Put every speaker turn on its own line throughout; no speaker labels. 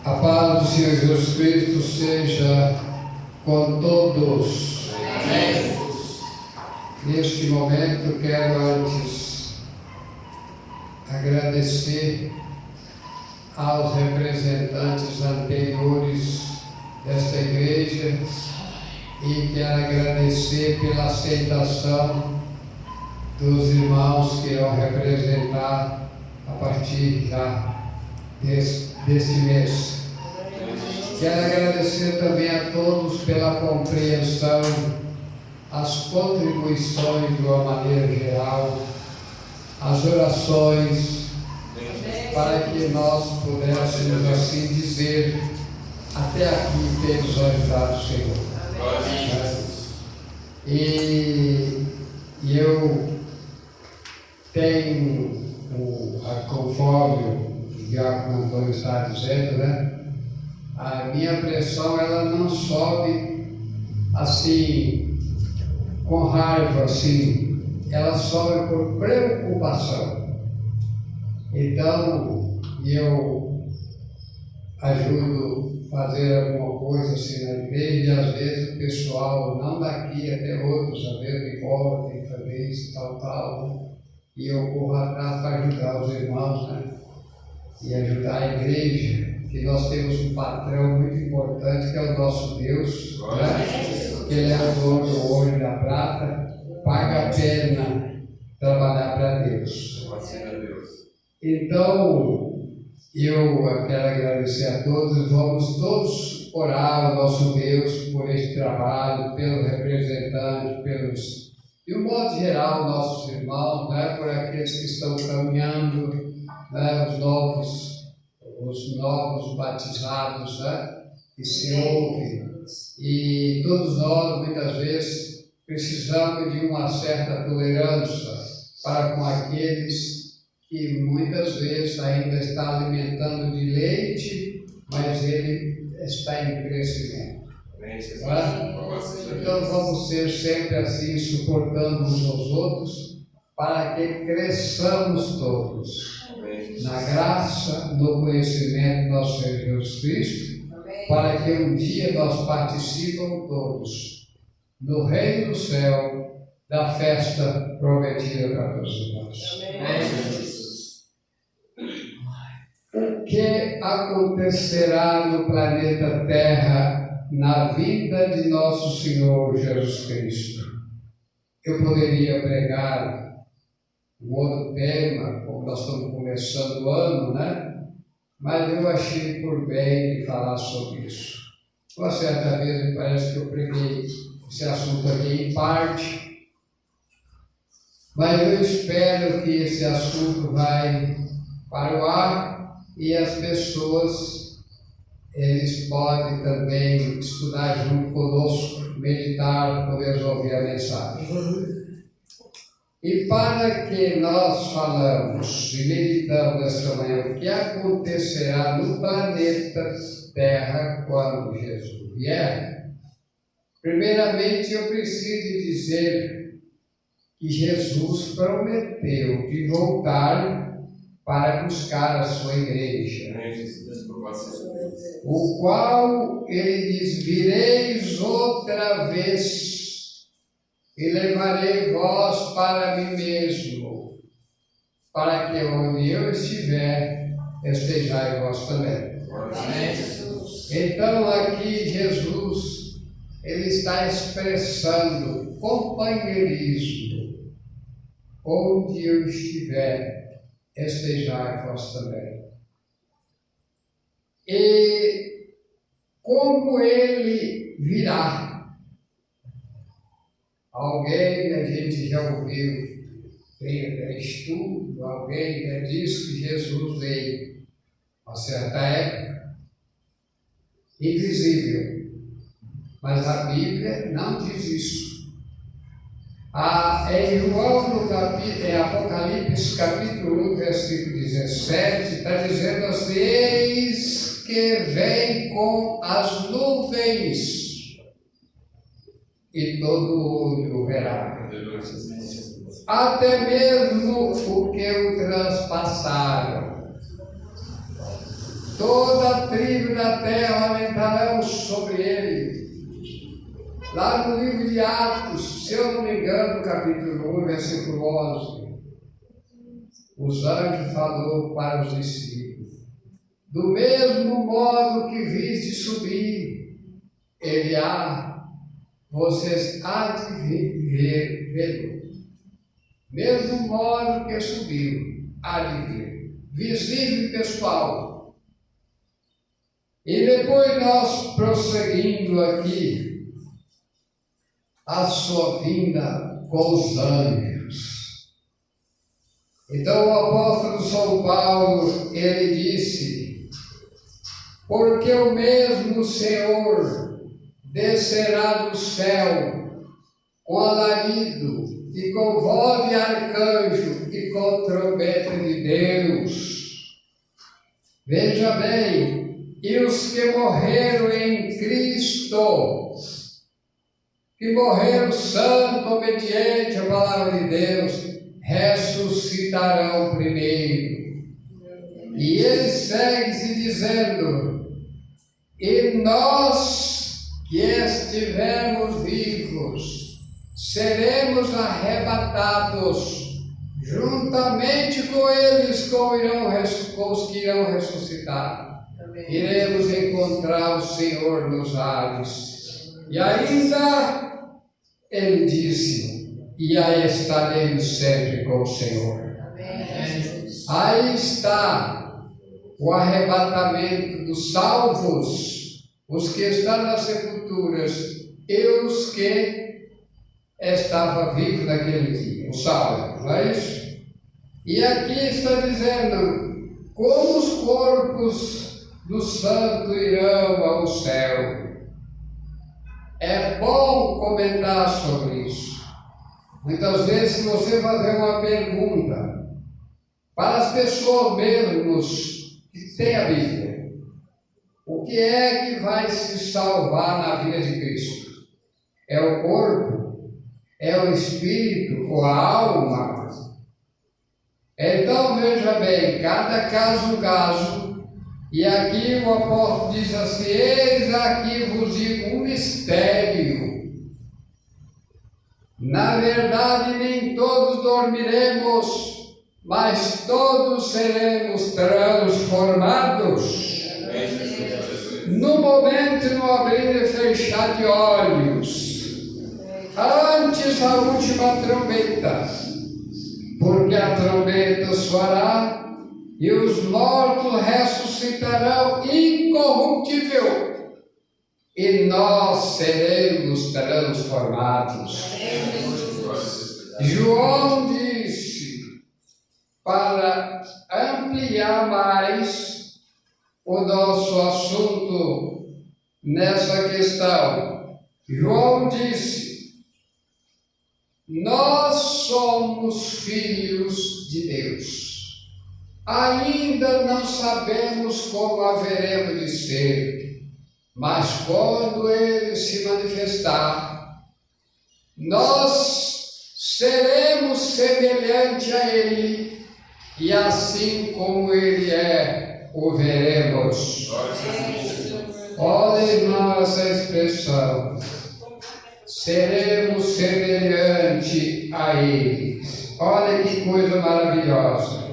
A paz do Senhor Jesus Cristo seja com todos.
Amém.
Neste momento quero antes agradecer aos representantes anteriores desta igreja e quero agradecer pela aceitação dos irmãos que irão representar a partir já deste mês. Quero agradecer também a todos pela compreensão, as contribuições de uma maneira geral, as orações, para que nós pudéssemos assim dizer: até aqui temos ajudado o Senhor. E eu tenho, conforme o diácono Antônio está dizendo, né? A minha pressão ela não sobe assim com raiva, assim, ela sobe por preocupação. Então eu ajudo a fazer alguma coisa assim na igreja e às vezes o pessoal, não daqui até outros, às vezes me cobra, tem que fazer isso, tal, né? E eu corro atrás para ajudar os irmãos, né? E ajudar a igreja, que nós temos um patrão muito importante que é o nosso Deus, né? Que Ele é o dono do ouro e da prata, paga a pena trabalhar para Deus. Então, eu quero agradecer a todos, vamos todos orar ao nosso Deus por este trabalho, pelos representantes, de um modo geral, nossos irmãos, né? Por aqueles que estão caminhando, né? Os novos batizados, né? Que se ouvem. E todos nós, muitas vezes, precisamos de uma certa tolerância para com aqueles que muitas vezes ainda está alimentando de leite, mas ele está em crescimento. Então vamos ser sempre assim, suportando uns aos outros, para que cresçamos todos na graça, no conhecimento do nosso Senhor Jesus Cristo, para que um dia nós participemos todos no reino do céu, da festa prometida para todos nós. O que acontecerá no planeta Terra na vinda de nosso Senhor Jesus Cristo? Eu poderia pregar um outro tema, como nós estamos começando o ano, né? Mas eu achei por bem de falar sobre isso. Uma certa vez me parece que eu preguei esse assunto aqui em parte, mas eu espero que esse assunto vai para o ar e as pessoas, eles podem também estudar junto conosco, meditar, poder ouvir a mensagem. E para que nós falamos e meditamos esta manhã o que acontecerá no planeta Terra quando Jesus vier, primeiramente eu preciso dizer que Jesus prometeu de voltar para buscar a sua igreja, o qual ele diz: vireis outra vez e levarei vós para mim mesmo, para que onde eu estiver, estejais vós também. Então aqui Jesus, ele está expressando companheirismo. Onde eu estiver, estejais vós também. E como ele virá? Alguém a gente já ouviu, tem até estudo, alguém já disse que Jesus veio a certa época, invisível, mas a Bíblia não diz isso. Em João, em Apocalipse capítulo 1, versículo 17, está dizendo assim: eis que vem com as nuvens, e todo olho verá. até mesmo o que o transpassaram. Toda a tribo da terra lamentarão sobre ele. Lá no livro de Atos, se eu não me engano, capítulo 1, versículo 11, os anjos falou para os discípulos: do mesmo modo que viste subir Eliá, vocês há de ver. Mesmo modo que subiu, há de ver. Visível e pessoal. E depois nós prosseguindo aqui, a sua vinda com os anjos. Então o apóstolo São Paulo, ele disse: porque o mesmo Senhor descerá do céu com alarido e com voz de arcanjo e com trombeta de Deus. Veja bem, e os que morreram em Cristo, que morreram santo, obediente à palavra de Deus, ressuscitarão primeiro. E ele segue-se dizendo: e nós que estivermos vivos, seremos arrebatados juntamente com eles, com os que irão ressuscitar. Amém. Iremos encontrar o Senhor nos ares. E ainda ele disse: e aí estaremos sempre com o Senhor. Amém. Aí está o arrebatamento dos salvos, os que estão nas sepulturas e os que estavam vivos naquele dia, os salvos, não é isso? E aqui está dizendo como os corpos dos santos irão ao céu. É bom comentar sobre isso. Muitas vezes, se você fazer uma pergunta para as pessoas mesmos que têm a Bíblia, o que é que vai se salvar na vida de Cristo? É o corpo? É o espírito ou a alma? Então veja bem, cada caso um caso, e aqui o apóstolo diz assim: eis aqui vos digo um mistério. Na verdade, nem todos dormiremos, mas todos seremos transformados. No momento, no abrir e fechar de olhos, antes a última trombeta, porque a trombeta soará e os mortos ressuscitarão incorruptível, e nós seremos transformados. João disse, para ampliar mais o nosso assunto nessa questão, João disse: nós somos filhos de Deus. Ainda não sabemos como haveremos de ser, mas quando Ele se manifestar, nós seremos semelhante a Ele, e assim como Ele é, o veremos. Olha, irmão, essa expressão: seremos semelhante a Ele. Olha que coisa maravilhosa.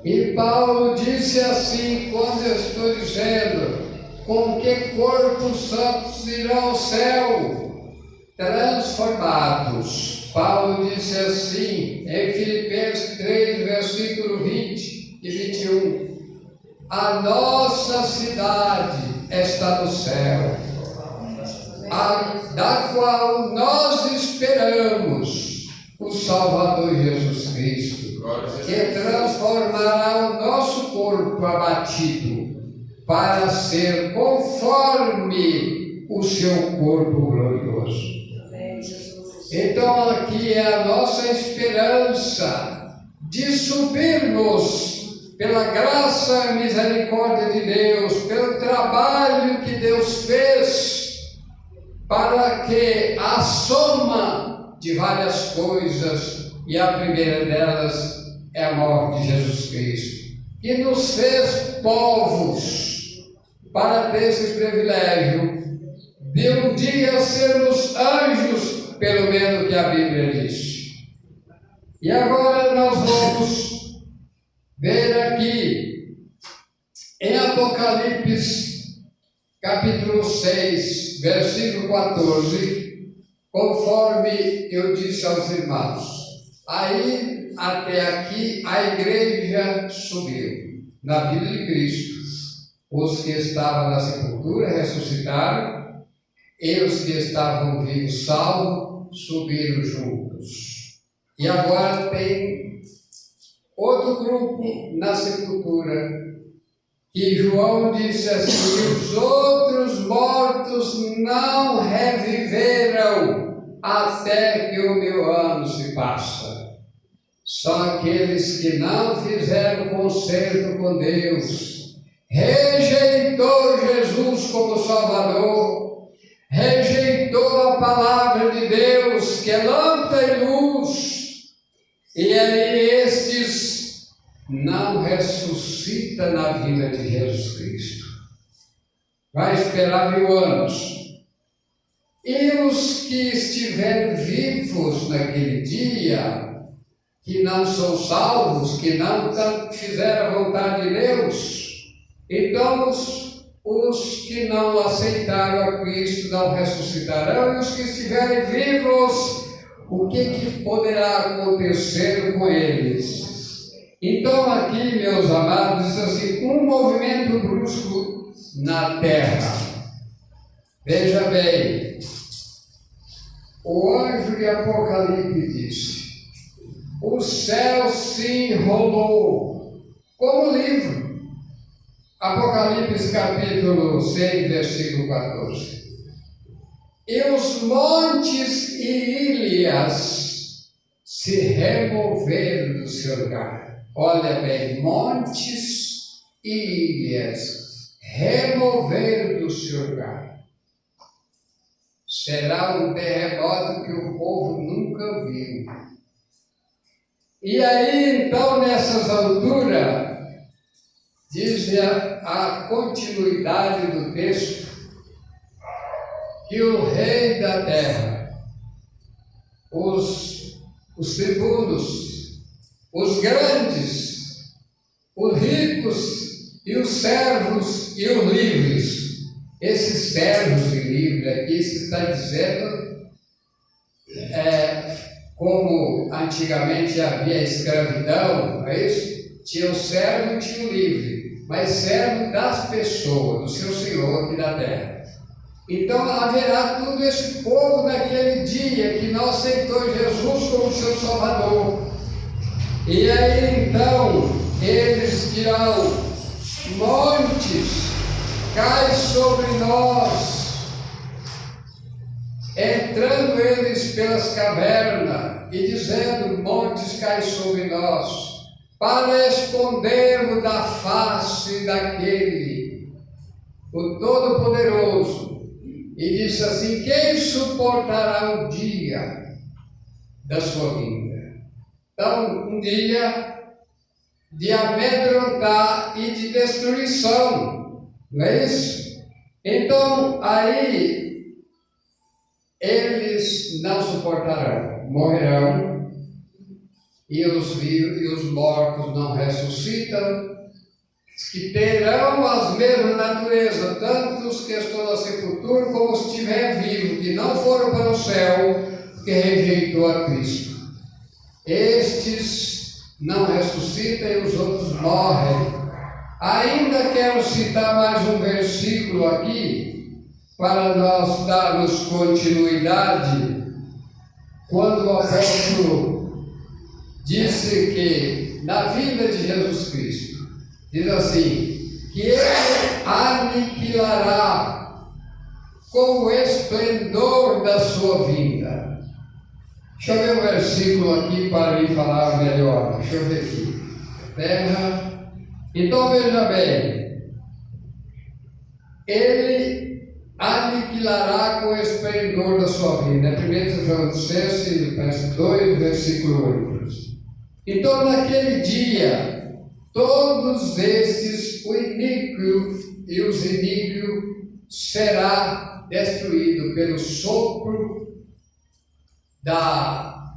E Paulo disse assim, quando eu estou dizendo: com que corpo os santos irão ao céu? Transformados. Paulo disse assim em Filipenses 3, versículo 20 e 21: a nossa cidade está no céu, da qual nós esperamos o Salvador Jesus Cristo, que transformará o nosso corpo abatido para ser conforme o seu corpo glorioso. Então aqui é a nossa esperança de subirmos pela graça e misericórdia de Deus, pelo trabalho que Deus fez, para que a soma de várias coisas, e a primeira delas é a morte de Jesus Cristo, que nos fez povos para ter esse privilégio de um dia sermos anjos, pelo menos que a Bíblia diz. E agora nós vamos ver aqui em Apocalipse, capítulo 6, versículo 14, conforme eu disse aos irmãos. Aí, até aqui, a igreja subiu na vida de Cristo. Os que estavam na sepultura ressuscitaram, e os que estavam vivos, salvos, subiram juntos. E agora tem outro grupo na sepultura, que João disse assim: os outros mortos não reviveram até que o 1000 anos se passa. São aqueles que não fizeram concerto com Deus, rejeitou Jesus como Salvador, rejeitou a palavra de Deus, que é lâmpada e luz, e aí estes não ressuscitam na vinda de Jesus Cristo. Vai esperar 1000 anos. E os que estiverem vivos naquele dia, que não são salvos, que não fizeram a vontade de Deus, então os que não aceitaram a Cristo não ressuscitarão, e os que estiverem vivos, o que poderá acontecer com eles? Então aqui, meus amados, diz assim, um movimento brusco na terra. Veja bem, o anjo de Apocalipse disse: o céu se enrolou como livro. Apocalipse capítulo 6, versículo 14. E os montes e ilhas se removeram do seu lugar. Olha bem, montes e ilhas removeram do seu lugar. Será um terremoto que o povo nunca viu. E aí, então, nessas alturas, diz a continuidade do texto, que o rei da terra, os tribunos, os grandes, os ricos e os servos e os livres, esses servos e livres aqui se está dizendo, como antigamente havia escravidão, não é isso? Tinha o servo e tinha o livre, mas servo das pessoas, do seu Senhor aqui da terra. Então haverá todo esse povo naquele dia que não aceitou Jesus como seu Salvador. E aí então eles dirão: montes, cai sobre nós, entrando eles pelas cavernas e dizendo: montes, cai sobre nós, para escondermos da face daquele, o Todo-Poderoso. E disse assim: quem suportará o dia da sua vinda? Então, um dia de amedrontar e de destruição, não é isso? Então, aí, eles não suportarão, morrerão, e os vivos e os mortos não ressuscitam, que terão as mesmas naturezas, tanto os que estão na sepultura como os que estiverem vivos, que não foram para o céu, que rejeitou a Cristo. Estes não ressuscitam e os outros morrem. Ainda quero citar mais um versículo aqui, para nós darmos continuidade, quando o apóstolo disse que na vinda de Jesus Cristo, diz assim, que ele aniquilará com o esplendor da sua vinda. Deixa eu ver um versículo aqui para me falar melhor. Deixa eu ver aqui. Terra. Então veja bem, ele aniquilará aniquilará com o esplendor da sua vinda. 1 Tessalonicenses 2, versículo 8. Então, naquele dia, todos estes, o iníquo e os iníquos, será destruído pelo sopro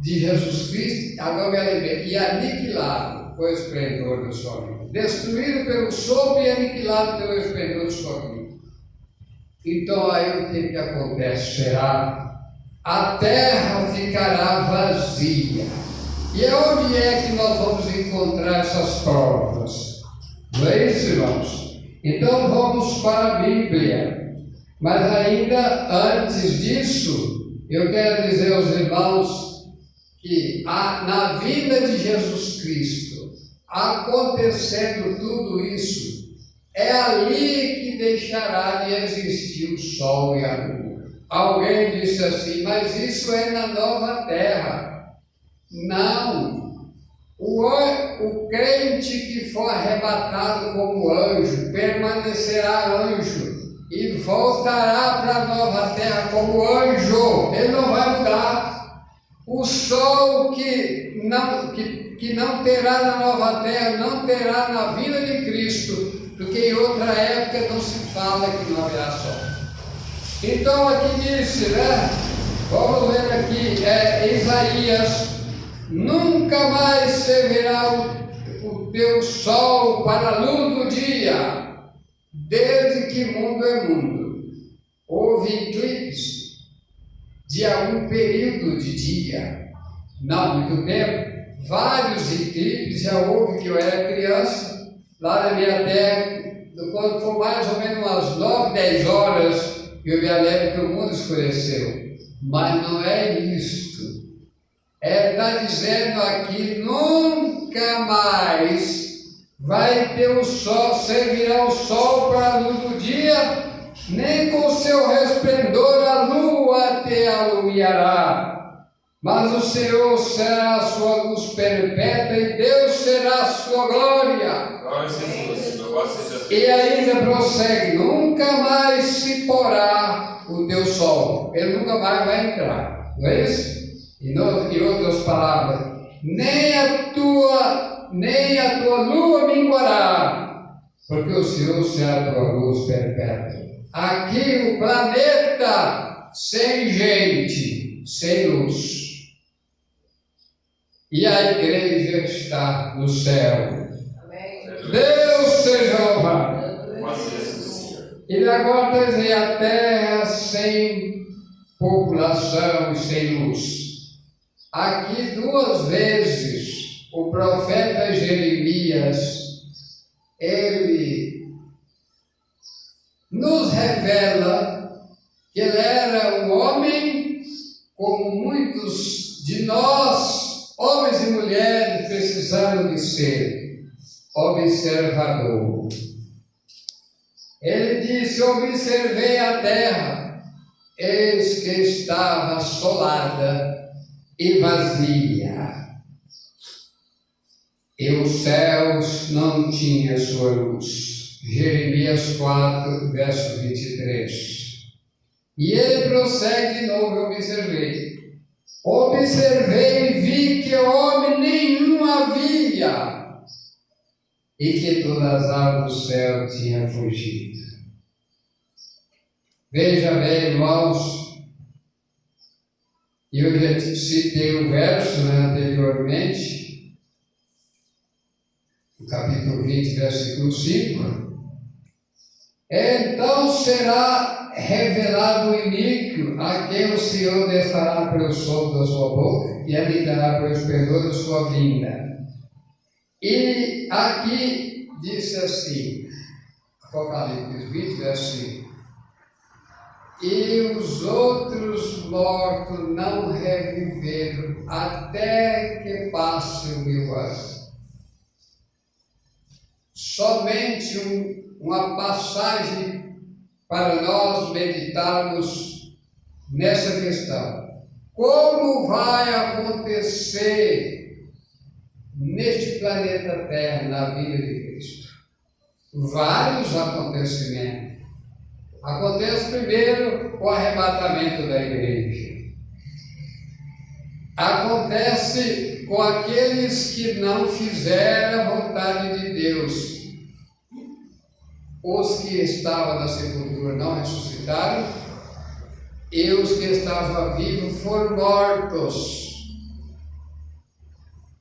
de Jesus Cristo, agora me lembrei, e aniquilado com o esplendor da sua vida. Destruído pelo sopro e aniquilado pelo esplendor da sua vida. Então aí o que acontece? Será a terra ficará vazia. E onde é que nós vamos encontrar essas provas? Não é isso, irmãos? Então vamos para a Bíblia. Mas ainda antes disso, eu quero dizer aos irmãos que na vinda de Jesus Cristo, acontecendo tudo isso, é ali que deixará de existir o sol e a lua. Alguém disse assim, mas isso é na nova terra. Não. O crente que for arrebatado como anjo, permanecerá anjo e voltará para a nova terra como anjo. Ele não vai mudar. O sol que não terá na nova terra, não terá na vinda de Cristo, porque em outra época não se fala que não haverá sol. Então aqui disse, né? Vamos ver aqui, Isaías, nunca mais servirá o teu sol para a luz do dia, desde que mundo é mundo. Houve eclipse de algum período de dia, não muito tempo, vários eclipses já houve, que eu era criança, lá na minha terra, quando for mais ou menos umas 9, 10 horas, eu me lembro que o mundo escureceu. Mas não é isto. Está dizendo aqui, nunca mais vai ter o sol, servirá o sol para a luz do dia, nem com seu resplendor a lua te alumiará. Mas o Senhor será a sua luz perpétua e Deus será a sua glória. E ainda prossegue, nunca mais se porá o teu sol. Ele nunca mais vai entrar. Não é isso? Em outras palavras, nem a tua lua minguará, porque o Senhor será a tua luz perpétua. Aqui o planeta sem gente, sem luz. E a igreja está no céu. Amém. Deus seja louvado. E agora está dizendo, a terra sem população e sem luz. Aqui 2 vezes o profeta Jeremias, ele nos revela que ele era um homem como muitos de nós, homens e mulheres, precisando de ser observador. Ele disse, observei a terra, eis que estava assolada e vazia, e os céus não tinham sua luz. Jeremias 4, verso 23. E ele prossegue de novo, observei e vi que homem nenhum havia, e que todas as aves do céu tinham fugido. Veja bem, irmãos, eu já citei o verso anteriormente, no capítulo 20, versículo 5. Então será revelado o iníquo, a quem o Senhor desfará pelo sopro da sua boca e aniquilará pelo esplendor da sua vinda. E aqui disse assim, Apocalipse 20, verso 5. E os outros mortos não reviveram até que passe o 1000 anos. Somente uma passagem para nós meditarmos nessa questão. Como vai acontecer neste planeta Terra, na vida de Cristo? Vários acontecimentos. Acontece primeiro com o arrebatamento da igreja. Acontece com aqueles que não fizeram a vontade de Deus. Os que estavam na sepultura não ressuscitaram, e os que estavam vivos foram mortos.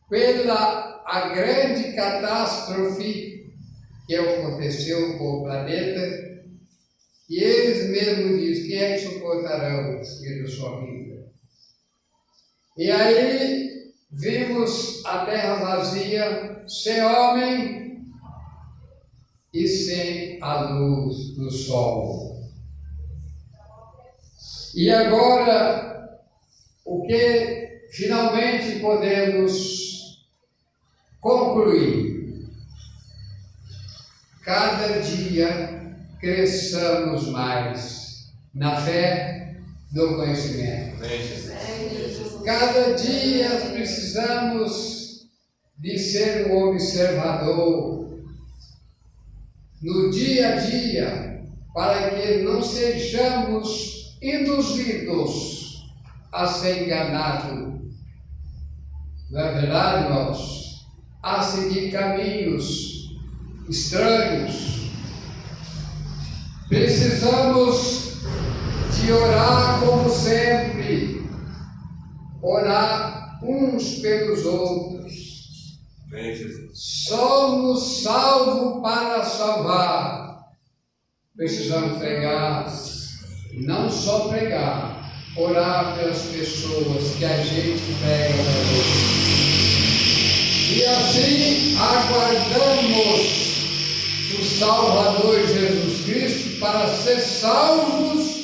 Pela a grande catástrofe que aconteceu com o planeta, e eles mesmos dizem: quem é que suportarão os filhos da sua vida? E aí vimos a terra vazia, sem homem e sem a luz do sol. E agora, o que finalmente podemos concluir? Cada dia cresçamos mais na fé do conhecimento. Cada dia precisamos de ser um observador no dia a dia, para que não sejamos induzidos a ser enganados. Não é verdade, irmãos? A seguir caminhos estranhos. Precisamos de orar como sempre, orar uns pelos outros. Somos salvos para salvar. Precisamos pregar, não só pregar, orar pelas pessoas que a gente prega para Deus. E assim aguardamos o Salvador Jesus Cristo para ser salvos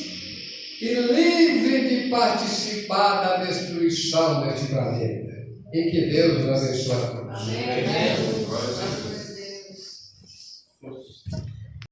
e livres de participar da destruição deste planeta. E que Deus nos abençoe.
Amém. Amém.